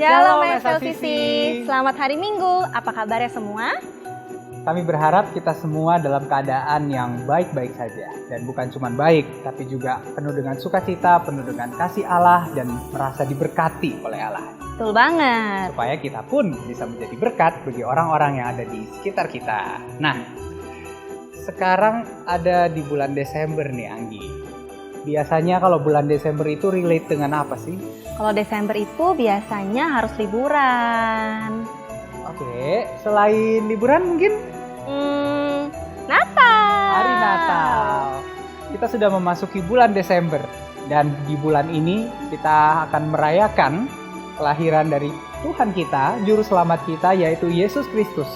Shalom SLCC, selamat hari Minggu, apa kabarnya semua? Kami berharap kita semua dalam keadaan yang baik-baik saja. Dan bukan cuma baik, tapi juga penuh dengan sukacita, penuh dengan kasih Allah, dan merasa diberkati oleh Allah. Betul banget. Supaya kita pun bisa menjadi berkat bagi orang-orang yang ada di sekitar kita. Nah, sekarang ada di bulan Desember nih Anggi. Biasanya kalau bulan Desember itu relate dengan apa sih? Kalau Desember itu biasanya harus liburan. Oke, selain liburan mungkin? Natal. Hari Natal. Kita sudah memasuki bulan Desember. Dan di bulan ini kita akan merayakan kelahiran dari Tuhan kita, Juru Selamat kita, yaitu Yesus Kristus.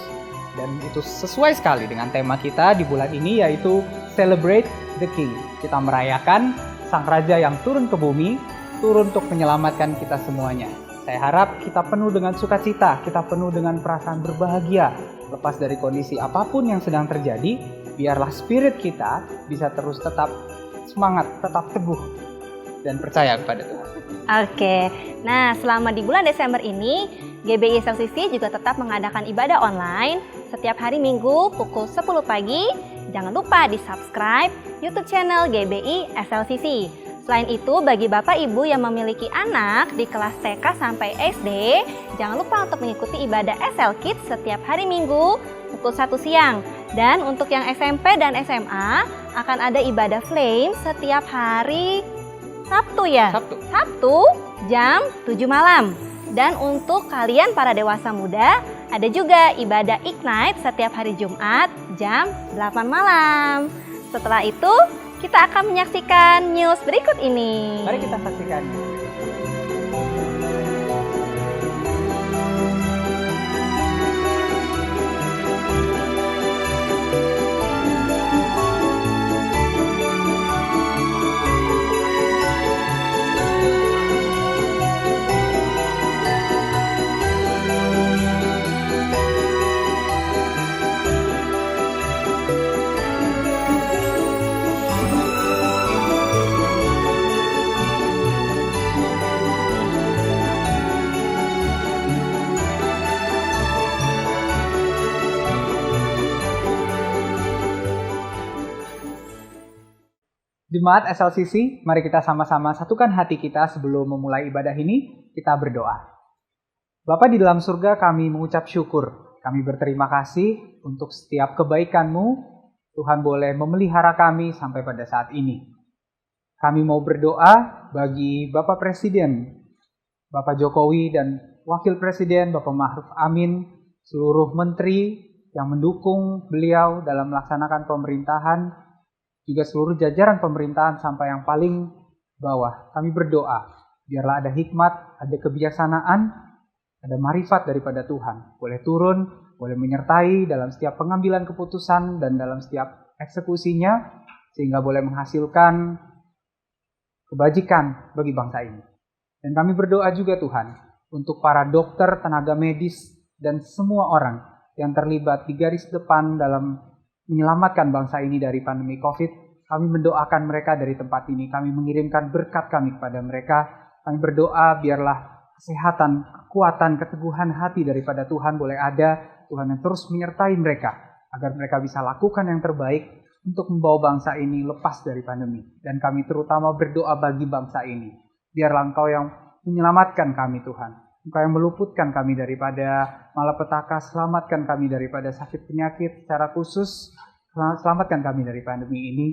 Dan itu sesuai sekali dengan tema kita di bulan ini, yaitu Celebrate the King. Kita merayakan Sang Raja yang turun ke bumi, turun untuk menyelamatkan kita semuanya. Saya harap kita penuh dengan sukacita, kita penuh dengan perasaan berbahagia. Lepas dari kondisi apapun yang sedang terjadi, biarlah spirit kita bisa terus tetap semangat, tetap teguh, dan percaya kepada Tuhan. Oke, nah selama di bulan Desember ini, GBI SLCC juga tetap mengadakan ibadah online setiap hari Minggu pukul 10 pagi. Jangan lupa di-subscribe YouTube channel GBI SLCC. Selain itu, bagi Bapak Ibu yang memiliki anak di kelas TK sampai SD, jangan lupa untuk mengikuti ibadah SL Kids setiap hari Minggu pukul 1 siang. Dan untuk yang SMP dan SMA, akan ada ibadah Flame setiap hari Sabtu ya? Sabtu jam 7 malam. Dan untuk kalian para dewasa muda, ada juga ibadah Ignite setiap hari Jumat jam 8 malam. Setelah itu, kita akan menyaksikan news berikut ini. Mari kita saksikan. Jemaat SLCC, mari kita sama-sama satukan hati kita sebelum memulai ibadah ini, kita berdoa. Bapa di dalam surga, kami mengucap syukur. Kami berterima kasih untuk setiap kebaikan-Mu. Tuhan boleh memelihara kami sampai pada saat ini. Kami mau berdoa bagi Bapak Presiden, Bapak Jokowi dan Wakil Presiden, Bapak Ma'ruf Amin, seluruh menteri yang mendukung beliau dalam melaksanakan pemerintahan, juga seluruh jajaran pemerintahan sampai yang paling bawah. Kami berdoa, biarlah ada hikmat, ada kebijaksanaan, ada marifat daripada Tuhan. Boleh turun, boleh menyertai dalam setiap pengambilan keputusan dan dalam setiap eksekusinya, sehingga boleh menghasilkan kebajikan bagi bangsa ini. Dan kami berdoa juga Tuhan, untuk para dokter, tenaga medis, dan semua orang yang terlibat di garis depan dalam menyelamatkan bangsa ini dari pandemi COVID. Kami mendoakan mereka dari tempat ini. Kami mengirimkan berkat kami kepada mereka. Kami berdoa biarlah kesehatan, kekuatan, keteguhan hati daripada Tuhan boleh ada. Tuhan yang terus menyertai mereka, agar mereka bisa lakukan yang terbaik untuk membawa bangsa ini lepas dari pandemi. Dan kami terutama berdoa bagi bangsa ini. Biarlah Engkau yang menyelamatkan kami Tuhan. Engkau yang meluputkan kami daripada malapetaka, selamatkan kami daripada sakit penyakit secara khusus, selamatkan kami dari pandemi ini.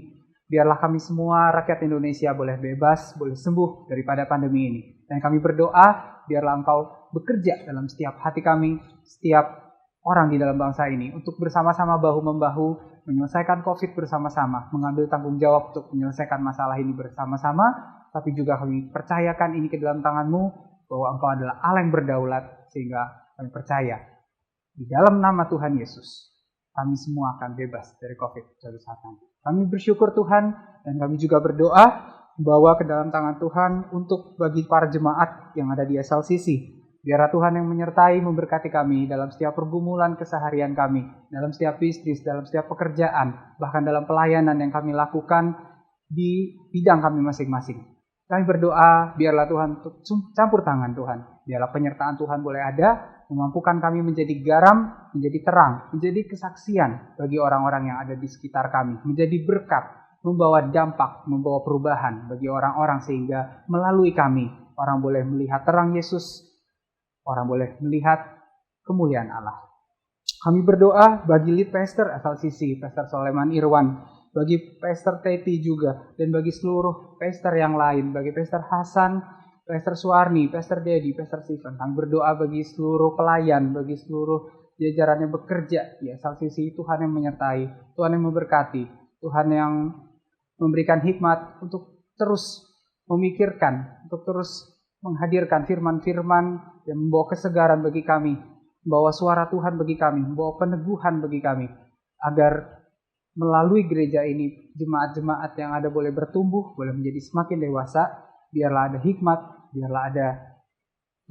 Biarlah kami semua rakyat Indonesia boleh bebas, boleh sembuh daripada pandemi ini. Dan kami berdoa, biarlah Engkau bekerja dalam setiap hati kami, setiap orang di dalam bangsa ini, untuk bersama-sama bahu-membahu, menyelesaikan COVID bersama-sama, mengambil tanggung jawab untuk menyelesaikan masalah ini bersama-sama, tapi juga kami percayakan ini ke dalam tangan-Mu, bahwa Engkau adalah Allah yang berdaulat, sehingga kami percaya di dalam nama Tuhan Yesus kami semua akan bebas dari COVID suatu saat nanti. Kami bersyukur Tuhan, dan kami juga berdoa membawa ke dalam tangan Tuhan untuk bagi para jemaat yang ada di SLCC. Biarlah Tuhan yang menyertai, memberkati kami dalam setiap pergumulan keseharian kami, dalam setiap bisnis, dalam setiap pekerjaan, bahkan dalam pelayanan yang kami lakukan di bidang kami masing-masing. Kami berdoa, biarlah Tuhan campur tangan Tuhan. Biarlah penyertaan Tuhan boleh ada, memampukan kami menjadi garam, menjadi terang, menjadi kesaksian bagi orang-orang yang ada di sekitar kami, menjadi berkat, membawa dampak, membawa perubahan bagi orang-orang sehingga melalui kami, orang boleh melihat terang Yesus, orang boleh melihat kemuliaan Allah. Kami berdoa bagi lead pastor SLCC, Pastor Soleman Irwan, bagi Pastor Teti juga, dan bagi seluruh pastor yang lain, bagi Pastor Hasan, Pastor Suwarni, Pastor Dedi, Pastor Stephen. Kami berdoa bagi seluruh pelayan, bagi seluruh jajaran yang bekerja di SLCC. Tuhan yang menyertai, Tuhan yang memberkati, Tuhan yang memberikan hikmat untuk terus memikirkan, untuk terus menghadirkan firman-firman yang membawa kesegaran bagi kami, membawa suara Tuhan bagi kami, membawa peneguhan bagi kami, agar melalui gereja ini, jemaat-jemaat yang ada boleh bertumbuh, boleh menjadi semakin dewasa. Biarlah ada hikmat, biarlah ada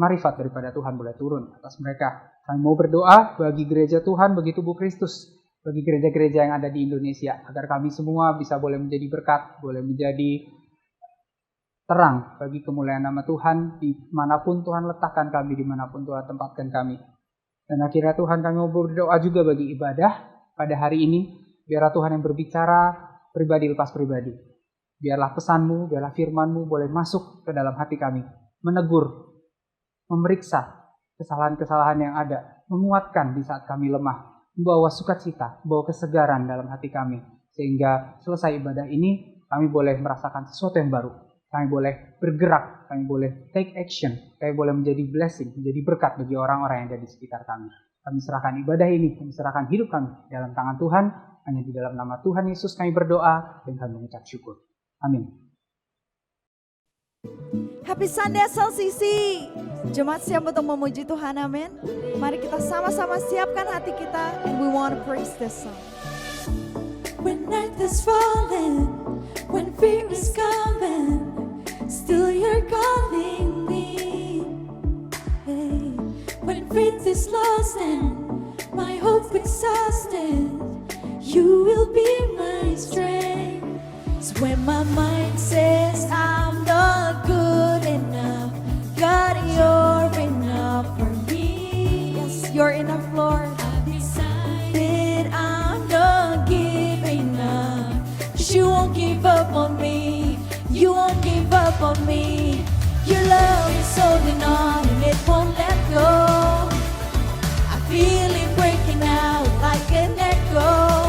marifat daripada Tuhan boleh turun atas mereka. Kami mau berdoa bagi gereja Tuhan, bagi tubuh Kristus, bagi gereja-gereja yang ada di Indonesia, agar kami semua bisa boleh menjadi berkat, boleh menjadi terang bagi kemuliaan nama Tuhan, dimanapun Tuhan letakkan kami, dimanapun Tuhan tempatkan kami. Dan akhirnya Tuhan, kami mau berdoa juga bagi ibadah pada hari ini. Biarlah Tuhan yang berbicara pribadi lepas pribadi. Biarlah pesanmu, biarlah firmanmu boleh masuk ke dalam hati kami. Menegur, memeriksa kesalahan-kesalahan yang ada. Menguatkan di saat kami lemah. Membawa sukacita, membawa kesegaran dalam hati kami. Sehingga selesai ibadah ini, kami boleh merasakan sesuatu yang baru. Kami boleh bergerak, kami boleh take action. Kami boleh menjadi blessing, menjadi berkat bagi orang-orang yang ada di sekitar kami. Kami serahkan ibadah ini, kami serahkan hidup kami dalam tangan Tuhan. Hanya di dalam nama Tuhan Yesus kami berdoa dan kami mengucap syukur. Amin. Happy Sunday SLCC. Jemaat siap untuk memuji Tuhan, amin. Mari kita sama-sama siapkan hati kita. And we want to praise this song. When night is falling, when fear is coming, still you're calling me. Hey. When faith is lost and my hope exhausted, you will be my strength. So when my mind says I'm not good enough, God, you're enough for me. Yes, you're enough, Lord. I've decided I'm not giving up. You won't give up on me. You won't give up on me. Your love is holding on and it won't let go. I feel it breaking out like an echo.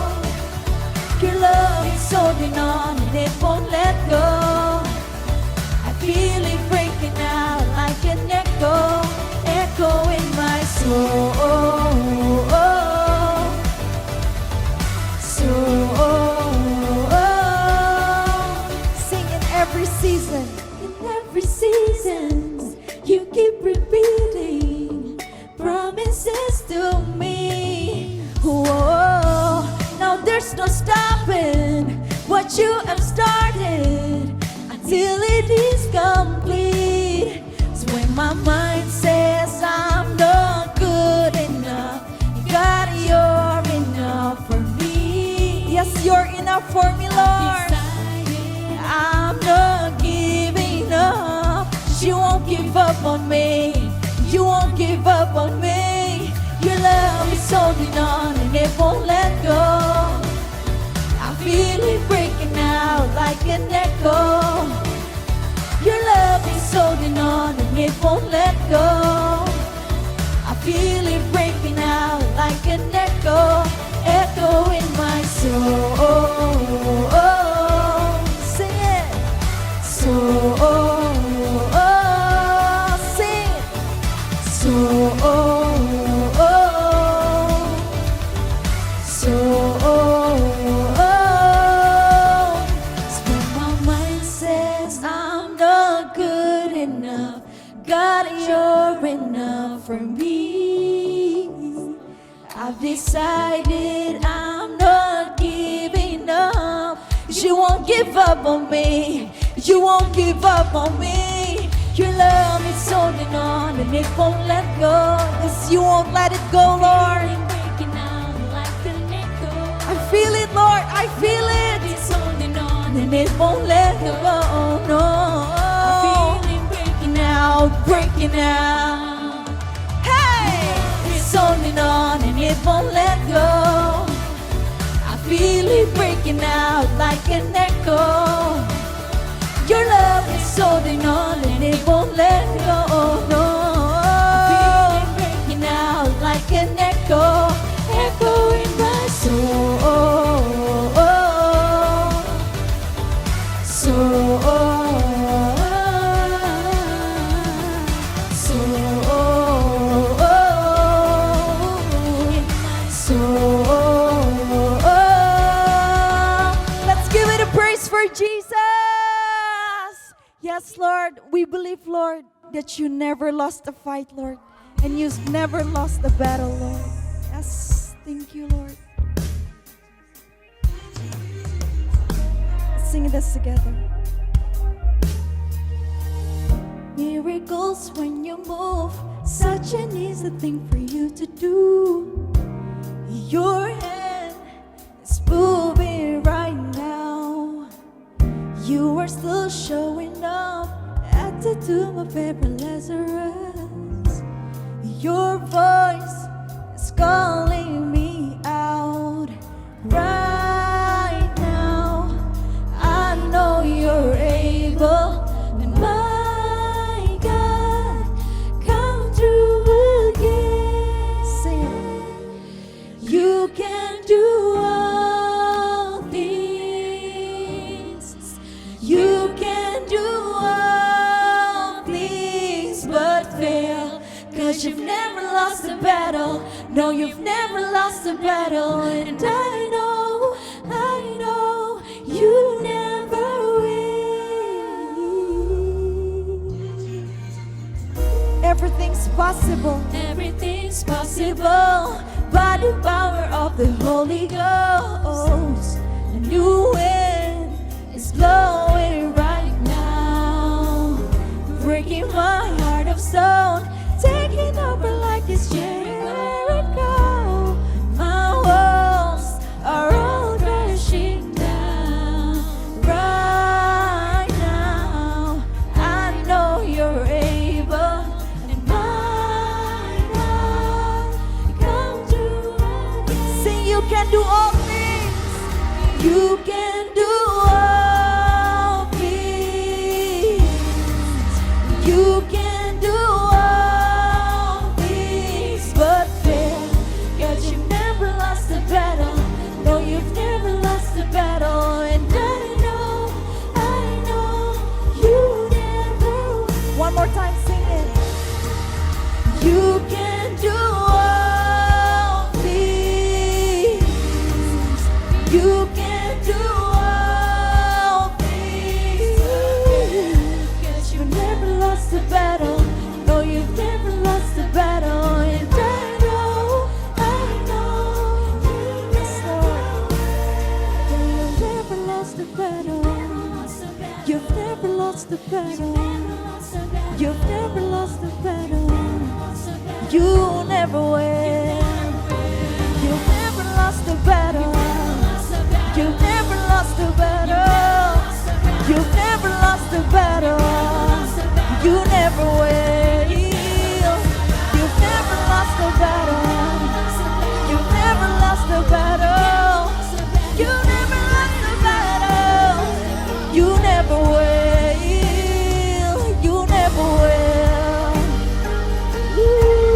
Your love is holding on and it won't let go. I feel it breaking out like an echo, echo in my soul. Sing in every season, you keep repeating promises to me. Whoa. Now there's no stopping what you have started until it is complete. So when my mind says I'm not good enough, God, you're enough for me. Yes, you're enough for me, Lord. I'm not giving up. You won't give up on me. You won't give up on me. Your love is holding on and it won't let go. I feel it breaking out like an echo. Your love is holding on and it won't let go. I feel it breaking out like an echo, echo in my soul. Sing it. Sing it. God, you're enough for me. I've decided I'm not giving up. You won't give up on me. You won't give up on me. Your love is holding on and it won't let go. Yes, you won't let it go, Lord. I feel it, Lord. I feel it. It's holding on and it won't let go. No. Breaking out, breaking out. breaking out like an echo. Your love is holding on and it won't let go. No, feeling breaking out like an echo, echoing my soul. Let's give it a praise for Jesus. Yes, Lord, we believe, Lord, that you never lost a fight, Lord, and you've never lost a battle, Lord. Yes, thank you, Lord. Let's sing this together. Miracles when you move, such an easy thing for you to do. Your hand is moving right now. You are still showing up at the tomb of every Lazarus. Your voice is calling me out right now. I know you're able, and my God, come through again. Sing it. You can do all things. You can do all things but fail. 'Cause you've never lost a battle. No, you've never lost a battle. And I know you never will. Everything's possible. Everything's possible by the power of the Holy Ghost. A new wind is blowing right now, breaking my heart of stone, taking over like it's Jericho. My walls are all crashing down right now. I know you're able, and my God, come through again. Sing, you can do all things. You can do all things. You can do all things but fail. 'Cause you've never lost a battle. No, you've never lost a battle. And I know you never will. One more time, sing it. You can do all things. You can do all things. 'Cause you've never lost a battle. No, you've never lost a battle. And I know, yes, Lord, you've never lost a battle. You've never lost a battle. You've never lost a battle. You never will. You've never lost a battle. You've never lost a battle. You've never lost a battle. You never will. You've never lost a battle. You've never lost a battle. You never lost a battle. You never will. You never will. Ooh.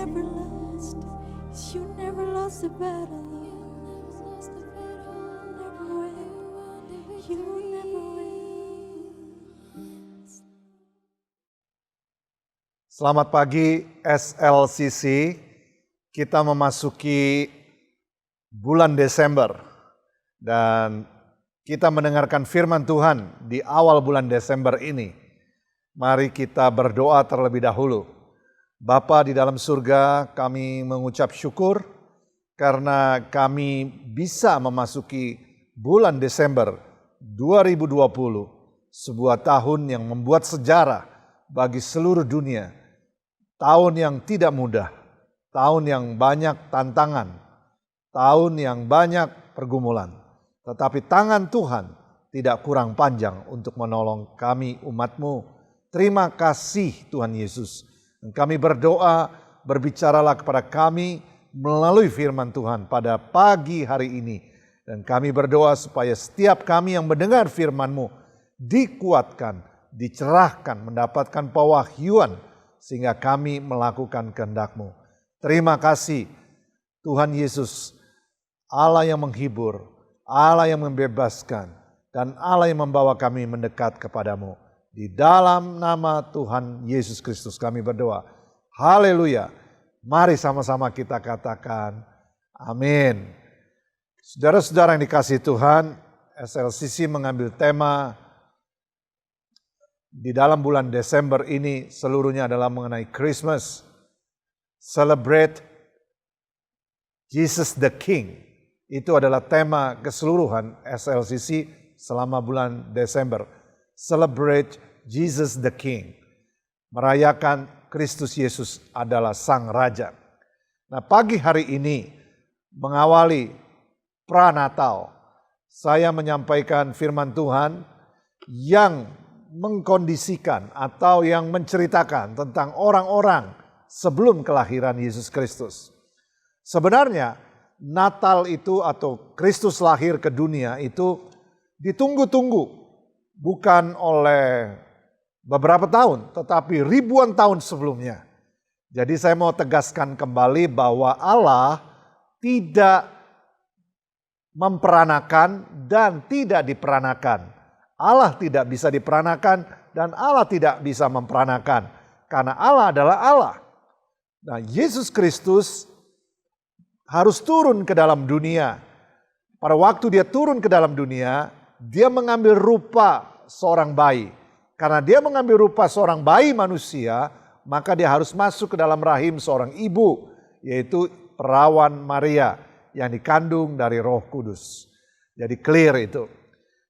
everlasting. You never lost the battle. Never win. You never win. Selamat pagi SLCC, kita memasuki bulan Desember dan kita mendengarkan firman Tuhan di awal bulan Desember ini. Mari kita berdoa terlebih dahulu. Bapa di dalam surga, kami mengucap syukur karena kami bisa memasuki bulan Desember 2020, sebuah tahun yang membuat sejarah bagi seluruh dunia. Tahun yang tidak mudah, tahun yang banyak tantangan, tahun yang banyak pergumulan. Tetapi tangan Tuhan tidak kurang panjang untuk menolong kami umat-Mu. Terima kasih Tuhan Yesus. Dan kami berdoa, berbicaralah kepada kami melalui firman Tuhan pada pagi hari ini. Dan kami berdoa supaya setiap kami yang mendengar firman-Mu dikuatkan, dicerahkan, mendapatkan pewahyuan, sehingga kami melakukan kehendak-Mu. Terima kasih Tuhan Yesus, Allah yang menghibur, Allah yang membebaskan, dan Allah yang membawa kami mendekat kepadamu. Di dalam nama Tuhan Yesus Kristus kami berdoa. Haleluya. Mari sama-sama kita katakan amin. Saudara-saudara yang dikasihi Tuhan, SLCC mengambil tema di dalam bulan Desember ini seluruhnya adalah mengenai Christmas. Celebrate Jesus the King. Itu adalah tema keseluruhan SLCC selama bulan Desember. Celebrate Jesus the King. Merayakan Kristus Yesus adalah Sang Raja. Nah, pagi hari ini mengawali Pranatal, saya menyampaikan firman Tuhan yang mengkondisikan atau yang menceritakan tentang orang-orang sebelum kelahiran Yesus Kristus. Sebenarnya Natal itu atau Kristus lahir ke dunia itu ditunggu-tunggu bukan oleh beberapa tahun tetapi ribuan tahun sebelumnya. Jadi saya mau tegaskan kembali bahwa Allah tidak memperanakan dan tidak diperanakan. Allah tidak bisa diperanakan dan Allah tidak bisa memperanakan. Karena Allah adalah Allah. Nah, Yesus Kristus harus turun ke dalam dunia. Pada waktu dia turun ke dalam dunia, dia mengambil rupa seorang bayi. Karena dia mengambil rupa seorang bayi manusia, maka dia harus masuk ke dalam rahim seorang ibu, yaitu perawan Maria yang dikandung dari Roh Kudus. Jadi clear itu.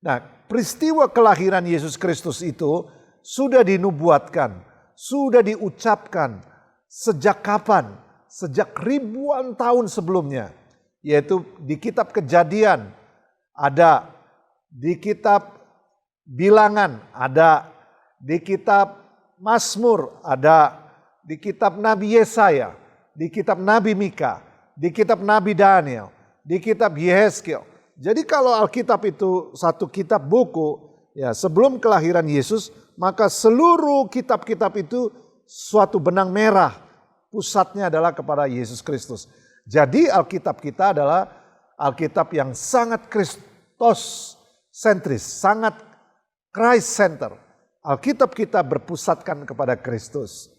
Nah, peristiwa kelahiran Yesus Kristus itu sudah dinubuatkan, sudah diucapkan sejak kapan? Sejak ribuan tahun sebelumnya. Yaitu di kitab Kejadian ada, di kitab Bilangan ada, di kitab Mazmur ada, di kitab Nabi Yesaya, di kitab Nabi Mika, di kitab Nabi Daniel, di kitab Yehezkiel. Jadi kalau Alkitab itu satu kitab buku, ya sebelum kelahiran Yesus, maka seluruh kitab-kitab itu suatu benang merah. Pusatnya adalah kepada Yesus Kristus. Jadi Alkitab kita adalah Alkitab yang sangat Kristus sentris, sangat Christ center. Alkitab kita berpusatkan kepada Kristus.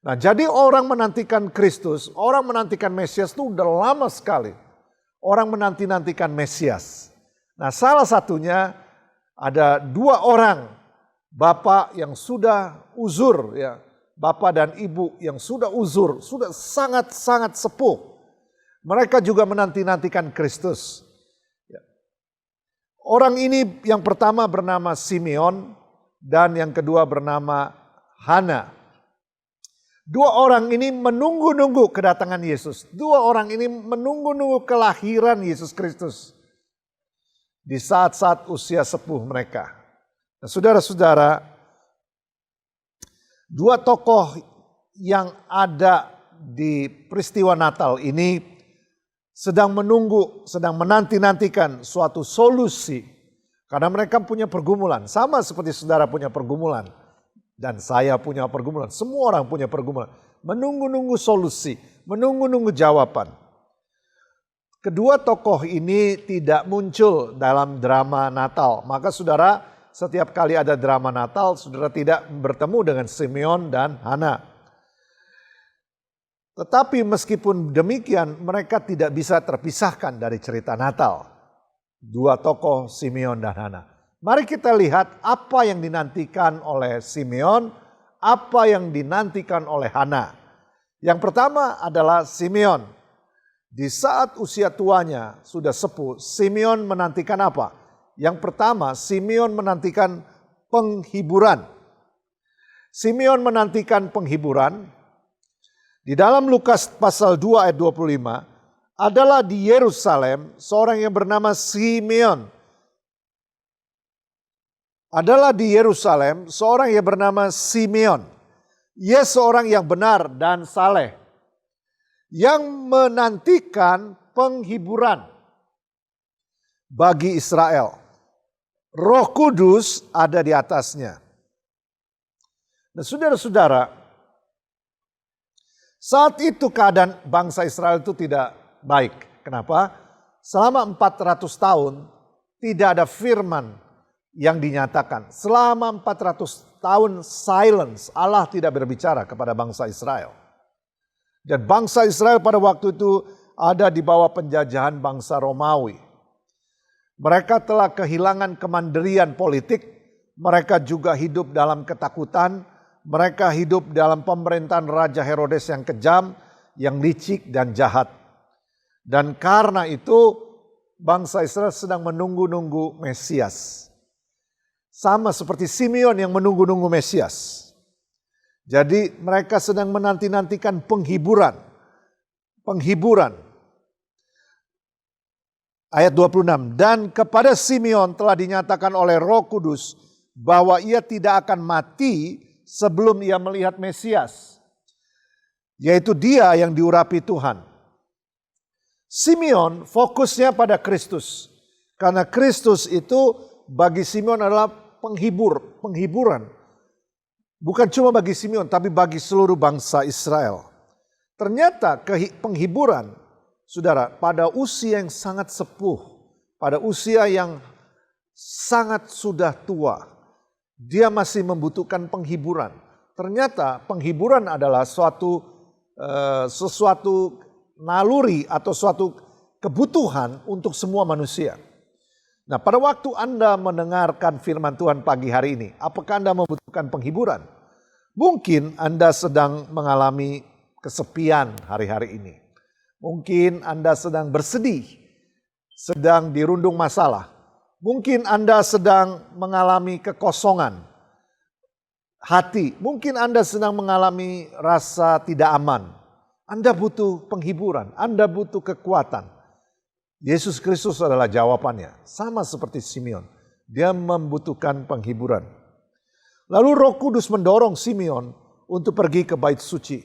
Nah, jadi orang menantikan Kristus, orang menantikan Mesias itu udah lama sekali. Orang menanti-nantikan Mesias. Nah, salah satunya ada dua orang bapak yang sudah uzur, ya, bapak dan ibu yang sudah uzur, sudah sangat-sangat sepuh. Mereka juga menanti-nantikan Kristus. Ya. Orang ini yang pertama bernama Simeon dan yang kedua bernama Hana. Dua orang ini menunggu-nunggu kedatangan Yesus. Dua orang ini menunggu-nunggu kelahiran Yesus Kristus. Di saat-saat usia sepuh mereka. Nah, saudara-saudara, dua tokoh yang ada di peristiwa Natal ini sedang menunggu, sedang menanti-nantikan suatu solusi. Karena mereka punya pergumulan. Sama seperti saudara punya pergumulan. Dan saya punya pergumulan. Semua orang punya pergumulan. menunggu-nunggu solusi, menunggu-nunggu jawaban. Kedua tokoh ini tidak muncul dalam drama Natal. Maka saudara, setiap kali ada drama Natal, saudara tidak bertemu dengan Simeon dan Hana. Tetapi meskipun demikian, mereka tidak bisa terpisahkan dari cerita Natal. Dua tokoh, Simeon dan Hana. Mari kita lihat apa yang dinantikan oleh Simeon, apa yang dinantikan oleh Hana. Yang pertama adalah Simeon. Di saat usia tuanya sudah sepuh, Simeon menantikan apa? Yang pertama, Simeon menantikan penghiburan. Simeon menantikan penghiburan. Di dalam Lukas pasal 2 ayat 25, adalah di Yerusalem seorang yang bernama Simeon. Adalah di Yerusalem seorang yang bernama Simeon. Ia seorang yang benar dan saleh, yang menantikan penghiburan bagi Israel. Roh Kudus ada di atasnya. Nah, saudara-saudara, saat itu keadaan bangsa Israel itu tidak baik. Kenapa? Selama 400 tahun tidak ada firman yang dinyatakan. Selama 400 tahun silence, Allah tidak berbicara kepada bangsa Israel. Dan bangsa Israel pada waktu itu ada di bawah penjajahan bangsa Romawi. Mereka telah kehilangan kemandirian politik. Mereka juga hidup dalam ketakutan. Mereka hidup dalam pemerintahan Raja Herodes yang kejam, yang licik dan jahat. Dan karena itu bangsa Israel sedang menunggu-nunggu Mesias. Sama seperti Simeon yang menunggu-nunggu Mesias. Jadi mereka sedang menanti-nantikan penghiburan. Penghiburan. Ayat 26. Dan kepada Simeon telah dinyatakan oleh Roh Kudus bahwa ia tidak akan mati sebelum ia melihat Mesias. Yaitu dia yang diurapi Tuhan. Simeon fokusnya pada Kristus. Karena Kristus itu bagi Simeon adalah penghiburan. Bukan cuma bagi Simeon, tapi bagi seluruh bangsa Israel. Ternyata penghiburan, saudara, pada usia yang sangat sepuh, pada usia yang sangat sudah tua, dia masih membutuhkan penghiburan. Ternyata penghiburan adalah sesuatu naluri atau suatu kebutuhan untuk semua manusia. Nah, pada waktu Anda mendengarkan firman Tuhan pagi hari ini, apakah Anda membutuhkan penghiburan? Mungkin Anda sedang mengalami kesepian hari-hari ini. Mungkin Anda sedang bersedih, sedang dirundung masalah. Mungkin Anda sedang mengalami kekosongan hati. Mungkin Anda sedang mengalami rasa tidak aman. Anda butuh penghiburan, Anda butuh kekuatan. Yesus Kristus adalah jawabannya. Sama seperti Simeon. Dia membutuhkan penghiburan. Lalu Roh Kudus mendorong Simeon untuk pergi ke bait suci.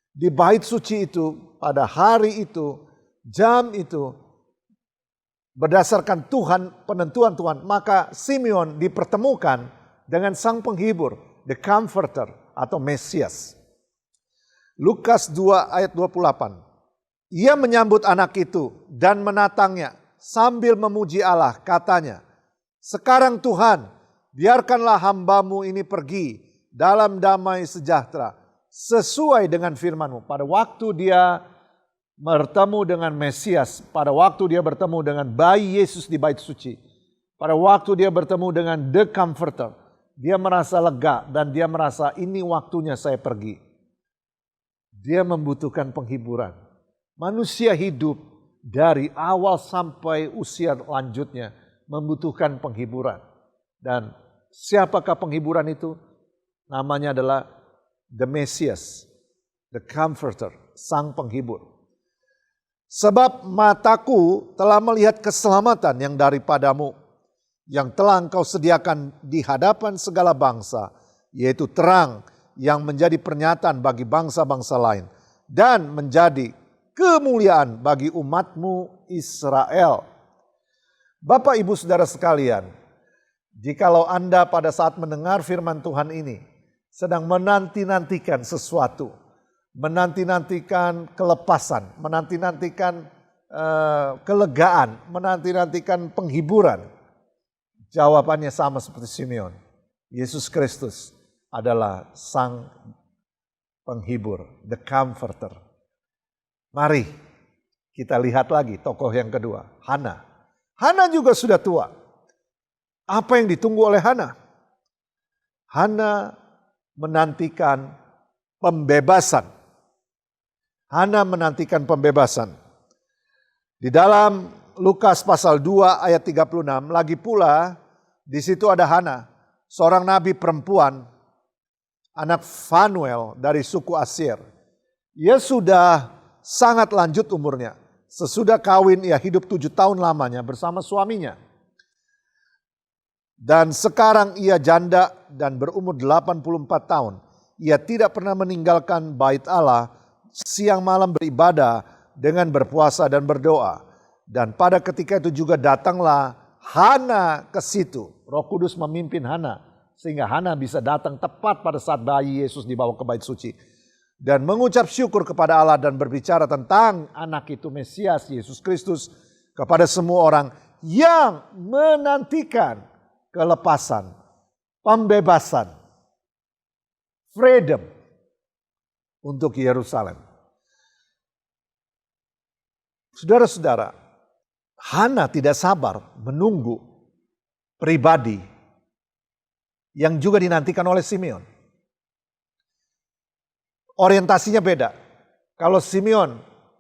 Di bait suci itu, pada hari itu, jam itu, berdasarkan penentuan Tuhan, maka Simeon dipertemukan dengan sang penghibur, the comforter atau Mesias. Lukas 2 ayat 28. Ia menyambut anak itu dan menatangnya sambil memuji Allah, katanya, "Sekarang Tuhan, biarkanlah hamba-Mu ini pergi dalam damai sejahtera, sesuai dengan firman-Mu." Pada waktu dia bertemu dengan Mesias, pada waktu dia bertemu dengan bayi Yesus di bait suci, pada waktu dia bertemu dengan the comforter, dia merasa lega dan dia merasa ini waktunya saya pergi. Dia membutuhkan penghiburan. Manusia hidup dari awal sampai usia lanjutnya membutuhkan penghiburan. Dan siapakah penghiburan itu? Namanya adalah the Mesias, the Comforter, sang penghibur. Sebab mataku telah melihat keselamatan yang daripadamu, yang telah engkau sediakan di hadapan segala bangsa, yaitu terang yang menjadi pernyataan bagi bangsa-bangsa lain, dan menjadi kemuliaan bagi umatmu Israel. Bapak, Ibu, Saudara sekalian, jikalau Anda pada saat mendengar firman Tuhan ini sedang menanti-nantikan sesuatu, menanti-nantikan kelepasan, menanti-nantikan kelegaan, menanti-nantikan penghiburan? Jawabannya sama seperti Simeon. Yesus Kristus adalah sang penghibur, the comforter. Mari kita lihat lagi tokoh yang kedua, Hana. Hana juga sudah tua. Apa yang ditunggu oleh Hana? Hana menantikan pembebasan. Hana menantikan pembebasan. Di dalam Lukas pasal 2 ayat 36, lagi pula di situ ada Hana, seorang nabi perempuan, anak Fanuel dari suku Asyir. Ia sudah sangat lanjut umurnya. Sesudah kawin ia hidup 7 tahun lamanya bersama suaminya. Dan sekarang ia janda dan berumur 84 tahun. Ia tidak pernah meninggalkan bait Allah, siang malam beribadah dengan berpuasa dan berdoa. Dan pada ketika itu juga datanglah Hana ke situ. Roh Kudus memimpin Hana sehingga Hana bisa datang tepat pada saat bayi Yesus dibawa ke bait suci. Dan mengucap syukur kepada Allah dan berbicara tentang anak itu Mesias Yesus Kristus kepada semua orang yang menantikan kelepasan, pembebasan, freedom untuk Yerusalem. Saudara-saudara, Hana tidak sabar menunggu pribadi yang juga dinantikan oleh Simeon. Orientasinya beda. Kalau Simeon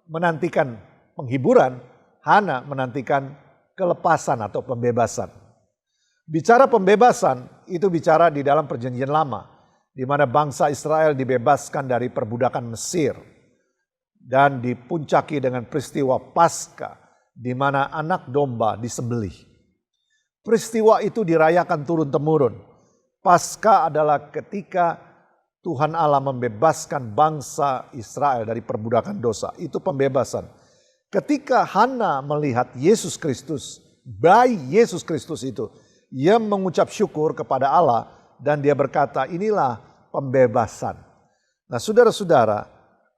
menantikan penghiburan, Hana menantikan kelepasan atau pembebasan. Bicara pembebasan itu bicara di dalam perjanjian lama, di mana bangsa Israel dibebaskan dari perbudakan Mesir dan dipuncaki dengan peristiwa Paskah, di mana anak domba disembelih. Peristiwa itu dirayakan turun-temurun. Paskah adalah ketika Tuhan Allah membebaskan bangsa Israel dari perbudakan dosa. Itu pembebasan. Ketika Hana melihat Yesus Kristus, bayi Yesus Kristus itu, ia mengucap syukur kepada Allah dan dia berkata, inilah pembebasan. Nah, saudara-saudara,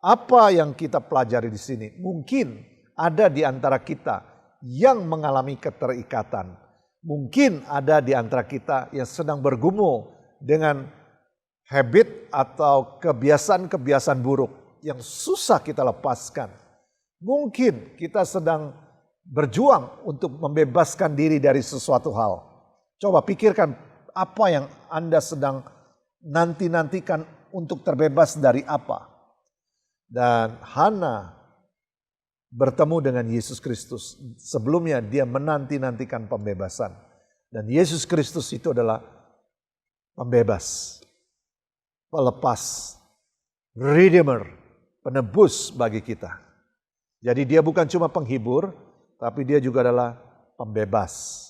apa yang kita pelajari di sini? Mungkin ada di antara kita yang mengalami keterikatan. Mungkin ada di antara kita yang sedang bergumul dengan habit atau kebiasaan-kebiasaan buruk yang susah kita lepaskan. Mungkin kita sedang berjuang untuk membebaskan diri dari sesuatu hal. Coba pikirkan apa yang Anda sedang nanti-nantikan untuk terbebas dari apa. Dan Hana bertemu dengan Yesus Kristus. Sebelumnya dia menanti-nantikan pembebasan. Dan Yesus Kristus itu adalah pembebas, pelepas, redeemer, penebus bagi kita. Jadi dia bukan cuma penghibur, tapi dia juga adalah pembebas.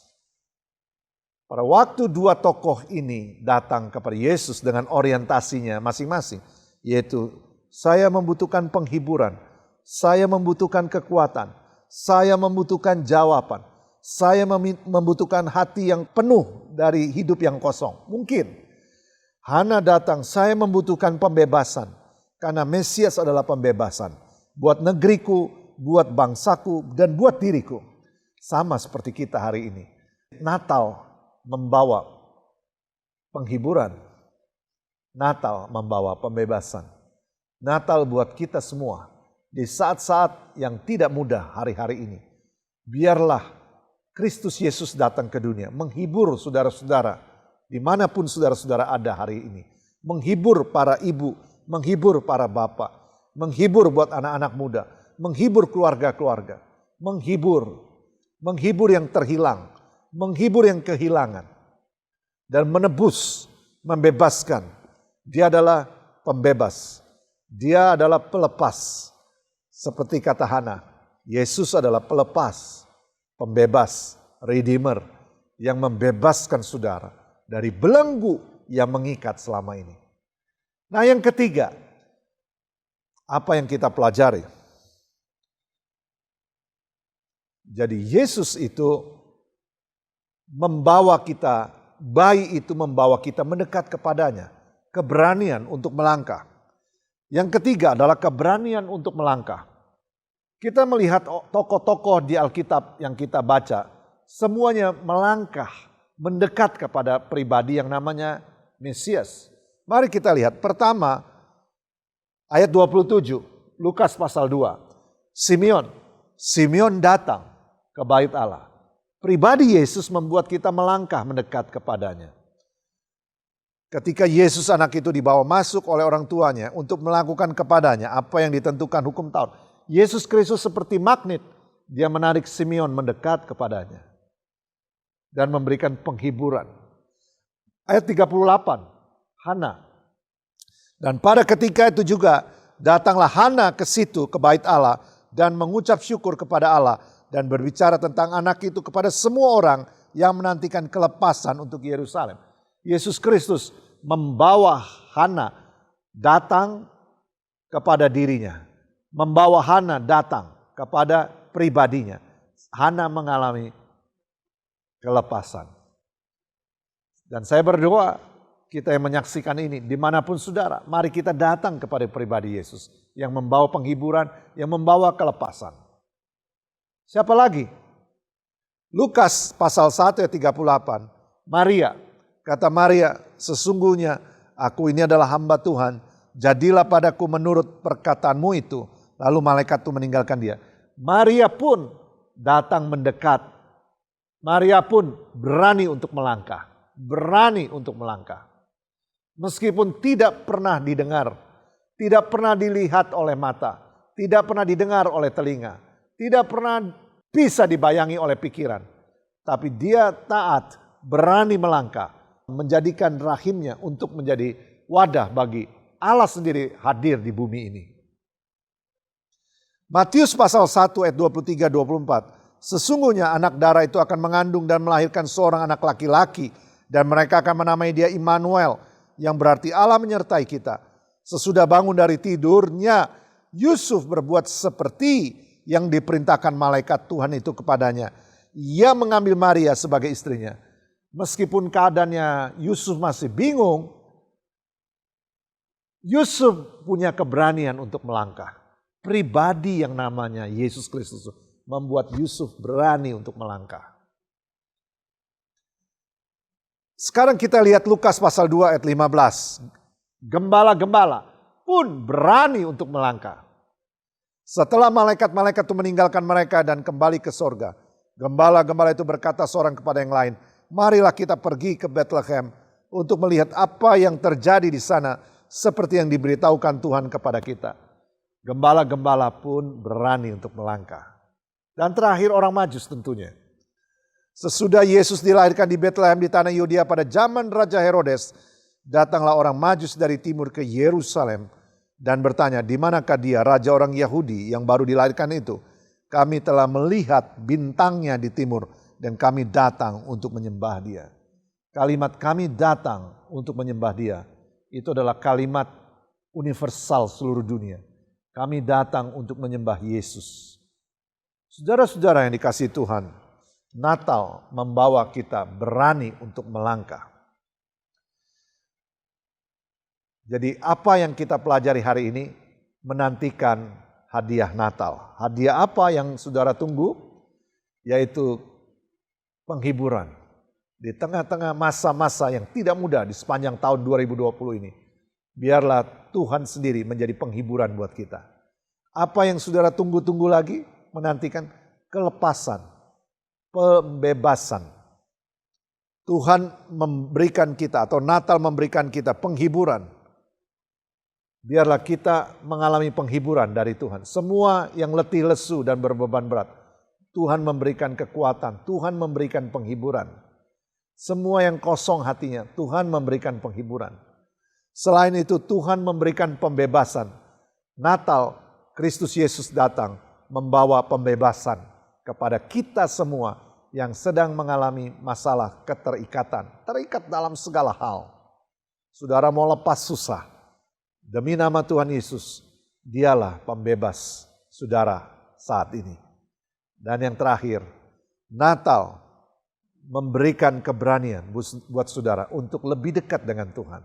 Pada waktu dua tokoh ini datang kepada Yesus dengan orientasinya masing-masing, yaitu saya membutuhkan penghiburan, saya membutuhkan kekuatan, saya membutuhkan jawaban, saya membutuhkan hati yang penuh dari hidup yang kosong. Mungkin Hana datang, saya membutuhkan pembebasan, karena Mesias adalah pembebasan buat negeriku, buat bangsaku, dan buat diriku. Sama seperti kita hari ini. Natal membawa penghiburan. Natal membawa pembebasan. Natal buat kita semua di saat-saat yang tidak mudah hari-hari ini. Biarlah Kristus Yesus datang ke dunia, menghibur saudara-saudara dimanapun saudara-saudara ada hari ini. Menghibur para ibu, menghibur para bapak, menghibur buat anak-anak muda, menghibur keluarga-keluarga, menghibur yang terhilang, menghibur yang kehilangan, dan menebus, membebaskan. Dia adalah pembebas, dia adalah pelepas. Seperti kata Hana, Yesus adalah pelepas, pembebas, redeemer, yang membebaskan saudara dari belenggu yang mengikat selama ini. Nah, yang ketiga, apa yang kita pelajari? Jadi Yesus itu membawa kita, bayi itu membawa kita mendekat kepadanya, keberanian untuk melangkah. Yang ketiga adalah keberanian untuk melangkah. Kita melihat tokoh-tokoh di Alkitab yang kita baca, semuanya melangkah, mendekat kepada pribadi yang namanya Mesias. Mari kita lihat. Pertama, ayat 27, Lukas pasal 2. Simeon datang ke bait Allah. Pribadi Yesus membuat kita melangkah mendekat kepadanya. Ketika Yesus anak itu dibawa masuk oleh orang tuanya untuk melakukan kepadanya apa yang ditentukan hukum Taurat. Yesus Kristus seperti magnet, dia menarik Simeon mendekat kepadanya dan memberikan penghiburan. Ayat 38, Hana. Dan pada ketika itu juga datanglah Hana ke situ, ke bait Allah, dan mengucap syukur kepada Allah dan berbicara tentang anak itu kepada semua orang yang menantikan kelepasan untuk Yerusalem. Yesus Kristus membawa Hana datang kepada dirinya. Membawa Hana datang kepada pribadinya. Hana mengalami kelepasan. Dan saya berdoa kita yang menyaksikan ini dimanapun saudara, mari kita datang kepada pribadi Yesus yang membawa penghiburan, yang membawa kelepasan. Siapa lagi? Lukas pasal 1 ayat 38. Maria, kata Maria, sesungguhnya aku ini adalah hamba Tuhan, jadilah padaku menurut perkataanmu itu. Lalu malaikat itu meninggalkan dia. Maria pun datang mendekat. Maria pun berani untuk melangkah. Berani untuk melangkah. Meskipun tidak pernah didengar, tidak pernah dilihat oleh mata, tidak pernah didengar oleh telinga, tidak pernah bisa dibayangi oleh pikiran. Tapi dia taat, berani melangkah, menjadikan rahimnya untuk menjadi wadah bagi Allah sendiri hadir di bumi ini. Matius pasal 1 ayat 23-24. Sesungguhnya anak darah itu akan mengandung dan melahirkan seorang anak laki-laki. Dan mereka akan menamai dia Immanuel, yang berarti Allah menyertai kita. Sesudah bangun dari tidurnya, Yusuf berbuat seperti yang diperintahkan malaikat Tuhan itu kepadanya. Ia mengambil Maria sebagai istrinya. Meskipun keadaannya Yusuf masih bingung, Yusuf punya keberanian untuk melangkah. Pribadi yang namanya Yesus Kristus membuat Yusuf berani untuk melangkah. Sekarang kita lihat Lukas pasal 2 ayat 15. Gembala-gembala pun berani untuk melangkah. Setelah malaikat-malaikat itu meninggalkan mereka dan kembali ke sorga, gembala-gembala itu berkata seorang kepada yang lain, marilah kita pergi ke Bethlehem untuk melihat apa yang terjadi di sana seperti yang diberitahukan Tuhan kepada kita. Gembala-gembala pun berani untuk melangkah. Dan terakhir orang Majus tentunya. Sesudah Yesus dilahirkan di Bethlehem di tanah Yudea pada zaman Raja Herodes, datanglah orang Majus dari timur ke Yerusalem dan bertanya, di manakah dia, raja orang Yahudi yang baru dilahirkan itu? Kami telah melihat bintangnya di timur dan kami datang untuk menyembah dia. Kalimat kami datang untuk menyembah dia, itu adalah kalimat universal seluruh dunia. Kami datang untuk menyembah Yesus. Saudara-saudara yang dikasihi Tuhan, Natal membawa kita berani untuk melangkah. Jadi apa yang kita pelajari hari ini menantikan hadiah Natal. Hadiah apa yang saudara tunggu? Yaitu penghiburan. Di tengah-tengah masa-masa yang tidak mudah di sepanjang tahun 2020 ini. Biarlah Tuhan sendiri menjadi penghiburan buat kita. Apa yang saudara tunggu-tunggu lagi? Menantikan kelepasan, pembebasan. Tuhan memberikan kita atau Natal memberikan kita penghiburan. Biarlah kita mengalami penghiburan dari Tuhan. Semua yang letih lesu dan berbeban berat, Tuhan memberikan kekuatan, Tuhan memberikan penghiburan. Semua yang kosong hatinya, Tuhan memberikan penghiburan. Selain itu Tuhan memberikan pembebasan. Natal, Kristus Yesus datang membawa pembebasan kepada kita semua yang sedang mengalami masalah keterikatan. Terikat dalam segala hal. Saudara mau lepas susah. Demi nama Tuhan Yesus, dialah pembebas saudara saat ini. Dan yang terakhir, Natal memberikan keberanian buat saudara untuk lebih dekat dengan Tuhan.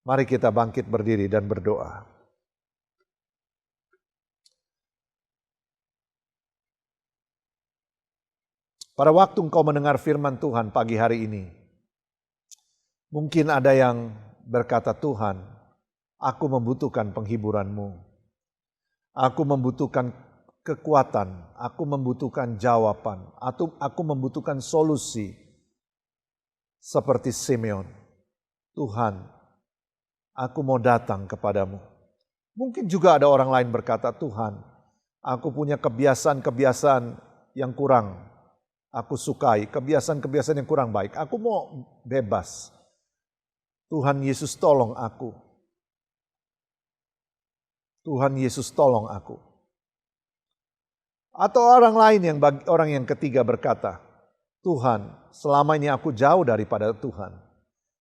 Mari kita bangkit berdiri dan berdoa. Pada waktu engkau mendengar firman Tuhan pagi hari ini, mungkin ada yang berkata, Tuhan, aku membutuhkan penghiburan-Mu. Aku membutuhkan kekuatan, aku membutuhkan jawaban, aku membutuhkan solusi. Seperti Simeon, Tuhan, aku mau datang kepadamu. Mungkin juga ada orang lain berkata, Tuhan, aku punya kebiasaan-kebiasaan yang kurang aku sukai, kebiasaan-kebiasaan yang kurang baik. Aku mau bebas. Tuhan Yesus tolong aku. Tuhan Yesus tolong aku. Atau orang lain orang yang ketiga berkata, Tuhan, selama ini aku jauh daripada Tuhan.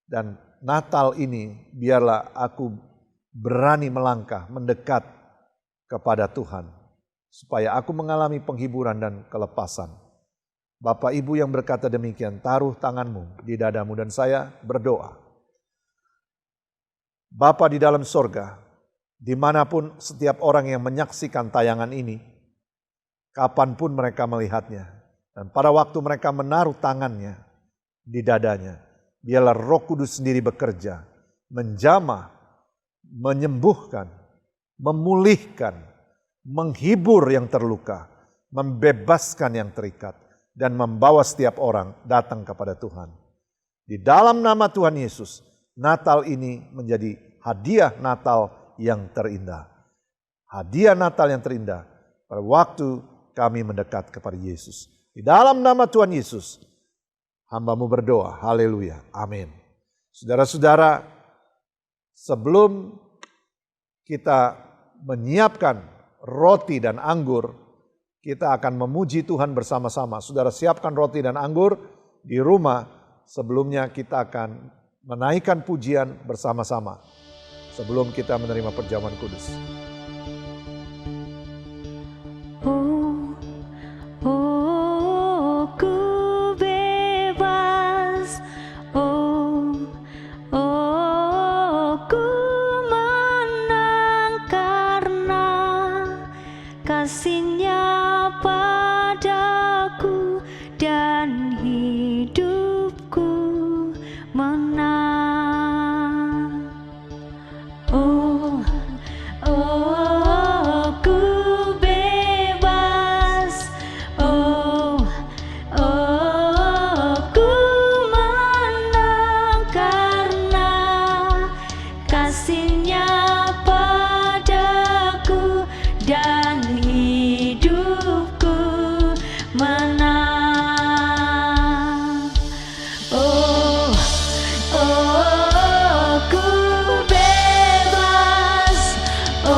Dan Natal ini biarlah aku berani melangkah, mendekat kepada Tuhan. Supaya aku mengalami penghiburan dan kelepasan. Bapak Ibu yang berkata demikian, taruh tanganmu di dadamu dan saya berdoa. Bapa di dalam sorga, dimanapun setiap orang yang menyaksikan tayangan ini, kapanpun mereka melihatnya, dan pada waktu mereka menaruh tangannya di dadanya, biarlah Roh Kudus sendiri bekerja, menjamah, menyembuhkan, memulihkan, menghibur yang terluka, membebaskan yang terikat, dan membawa setiap orang datang kepada Tuhan. Di dalam nama Tuhan Yesus, Natal ini menjadi hadiah Natal yang terindah. Hadiah Natal yang terindah pada waktu kami mendekat kepada Yesus. Di dalam nama Tuhan Yesus, hamba-Mu berdoa. Haleluya. Amin. Saudara-saudara, sebelum kita menyiapkan roti dan anggur, kita akan memuji Tuhan bersama-sama. Saudara siapkan roti dan anggur di rumah. Sebelumnya kita akan menaikkan pujian bersama-sama. Sebelum kita menerima perjamuan kudus. Ku bebas. Ku menang karena kasih-Nya padaku dan hidupku menang. Ku bebas. Ku menang karena kasih-Nya padaku dan hidupku menang. Ku bebas. Ku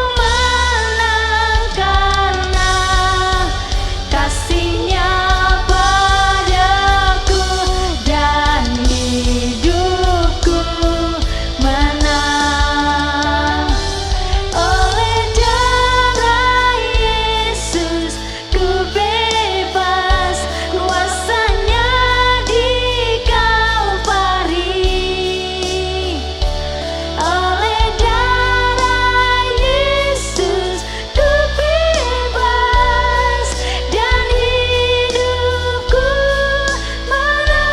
menang karena kasih-Nya padaku dan hidupku menang. Oleh darah Yesus ku bebas, kuasa-Nya di Kalvari. Oleh darah Yesus ku bebas dan hidupku menang.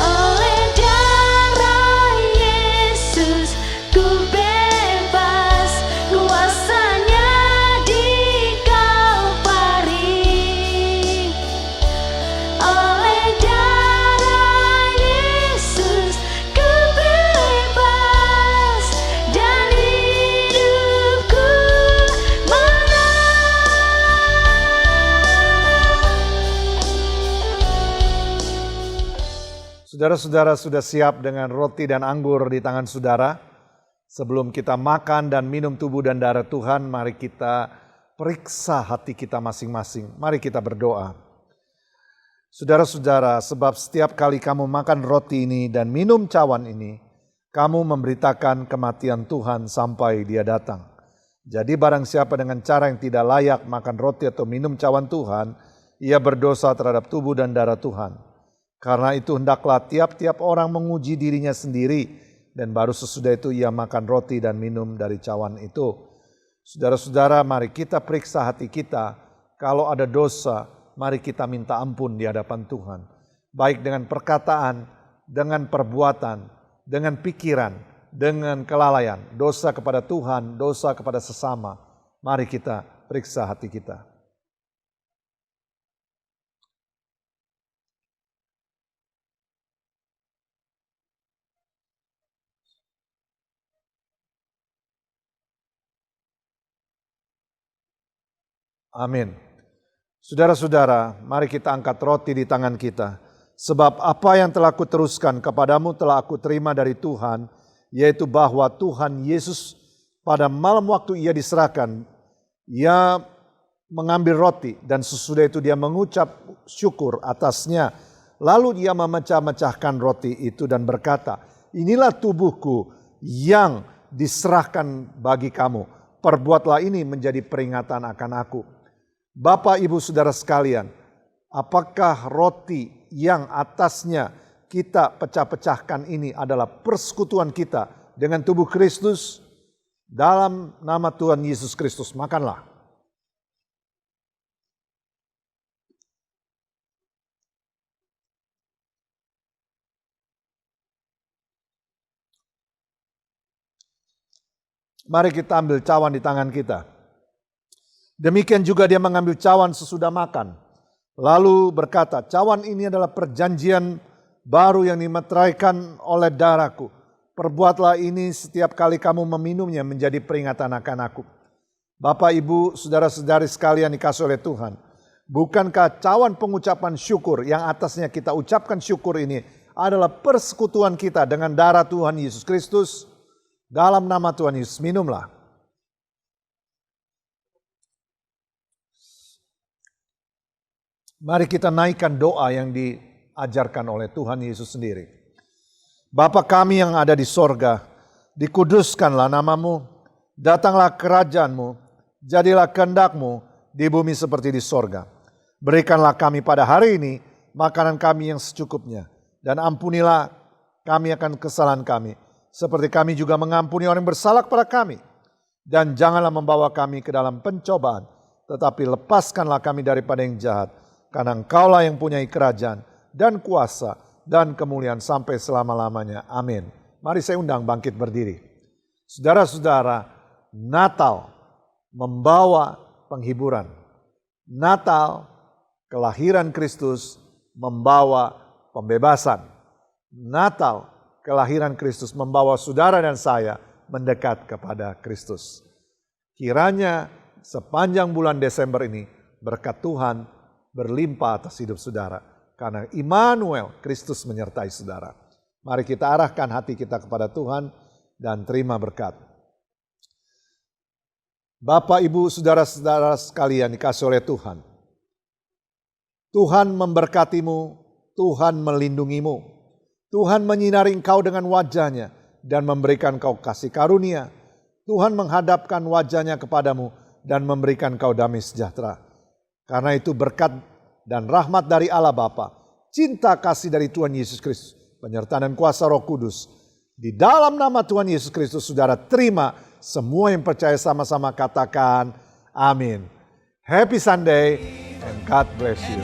Oleh darah Yesus ku bebas, kuasa-Nya di Kalvari. Oleh darah Yesus ku bebas dan hidupku menang. Saudara-saudara sudah siap dengan roti dan anggur di tangan saudara? Sebelum kita makan dan minum tubuh dan darah Tuhan, mari kita periksa hati kita masing-masing. Mari kita berdoa. Saudara-saudara, sebab setiap kali kamu makan roti ini dan minum cawan ini, kamu memberitakan kematian Tuhan sampai Dia datang. Jadi barang siapa dengan cara yang tidak layak makan roti atau minum cawan Tuhan, ia berdosa terhadap tubuh dan darah Tuhan. Karena itu hendaklah tiap-tiap orang menguji dirinya sendiri, dan baru sesudah itu ia makan roti dan minum dari cawan itu. Saudara-saudara, mari kita periksa hati kita. Kalau ada dosa, mari kita minta ampun di hadapan Tuhan. Baik dengan perkataan, dengan perbuatan, dengan pikiran, dengan kelalaian. Dosa kepada Tuhan, dosa kepada sesama. Mari kita periksa hati kita. Amin. Saudara-saudara, mari kita angkat roti di tangan kita. Sebab apa yang telah kuteruskan kepadamu telah aku terima dari Tuhan, yaitu bahwa Tuhan Yesus pada malam waktu ia diserahkan, ia mengambil roti dan sesudah itu dia mengucap syukur atasnya. Lalu dia memecah-mecahkan roti itu dan berkata, inilah tubuhku yang diserahkan bagi kamu. Perbuatlah ini menjadi peringatan akan aku. Bapak, Ibu, Saudara sekalian, apakah roti yang atasnya kita pecah-pecahkan ini adalah persekutuan kita dengan tubuh Kristus? Dalam nama Tuhan Yesus Kristus, makanlah. Mari kita ambil cawan di tangan kita. Demikian juga dia mengambil cawan sesudah makan. Lalu berkata, cawan ini adalah perjanjian baru yang dimeteraikan oleh darahku. Perbuatlah ini setiap kali kamu meminumnya menjadi peringatan akan aku. Bapak, Ibu, saudara-saudari sekalian dikasih oleh Tuhan. Bukankah cawan pengucapan syukur yang atasnya kita ucapkan syukur ini adalah persekutuan kita dengan darah Tuhan Yesus Kristus? Dalam nama Tuhan Yesus, minumlah. Mari kita naikkan doa yang diajarkan oleh Tuhan Yesus sendiri. Bapa kami yang ada di sorga, dikuduskanlah namamu, datanglah kerajaanmu, jadilah kehendak-mu di bumi seperti di sorga. Berikanlah kami pada hari ini makanan kami yang secukupnya, dan ampunilah kami akan kesalahan kami, seperti kami juga mengampuni orang yang bersalah kepada kami. Dan janganlah membawa kami ke dalam pencobaan, tetapi lepaskanlah kami daripada yang jahat. Karena Engkaulah yang punyai kerajaan dan kuasa dan kemuliaan sampai selama-lamanya. Amin. Mari saya undang bangkit berdiri. Saudara-saudara, Natal membawa penghiburan. Natal, kelahiran Kristus membawa pembebasan. Natal, kelahiran Kristus membawa saudara dan saya mendekat kepada Kristus. Kiranya sepanjang bulan Desember ini berkat Tuhan berlimpah atas hidup saudara. Karena Immanuel, Kristus menyertai saudara. Mari kita arahkan hati kita kepada Tuhan dan terima berkat. Bapak, Ibu, saudara-saudara sekalian dikasih oleh Tuhan. Tuhan memberkatimu, Tuhan melindungimu. Tuhan menyinari engkau dengan wajahnya dan memberikan kau kasih karunia. Tuhan menghadapkan wajahnya kepadamu dan memberikan kau damai sejahtera. Karena itu berkat dan rahmat dari Allah Bapa, cinta kasih dari Tuhan Yesus Kristus, penyertaan dan kuasa Roh Kudus. Di dalam nama Tuhan Yesus Kristus, saudara terima. Semua yang percaya sama-sama katakan amin. Happy Sunday and God bless you.